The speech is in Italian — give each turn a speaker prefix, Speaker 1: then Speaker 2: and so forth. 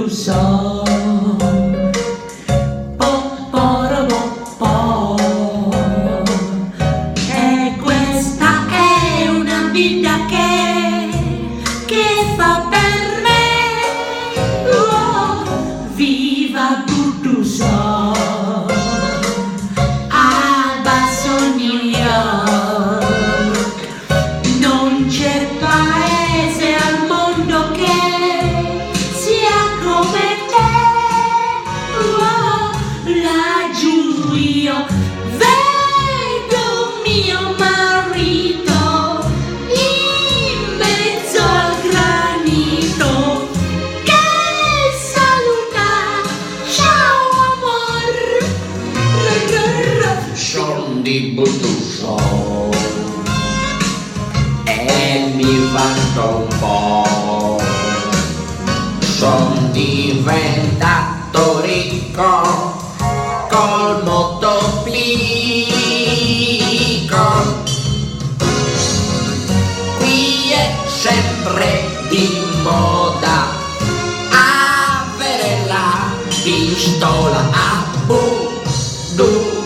Speaker 1: so. E questa è una vita che fa per me. Oh, viva tutto so. A basso New York non c'è paese al mondo che sia come te. Oh, laggiù io vedo mio marito in mezzo al granito che saluta, ciao amor.
Speaker 2: Son di Butuso e mi vanto un po'. Son diventato ricco col motoplico. Qui è sempre di moda avere la pistola a budu.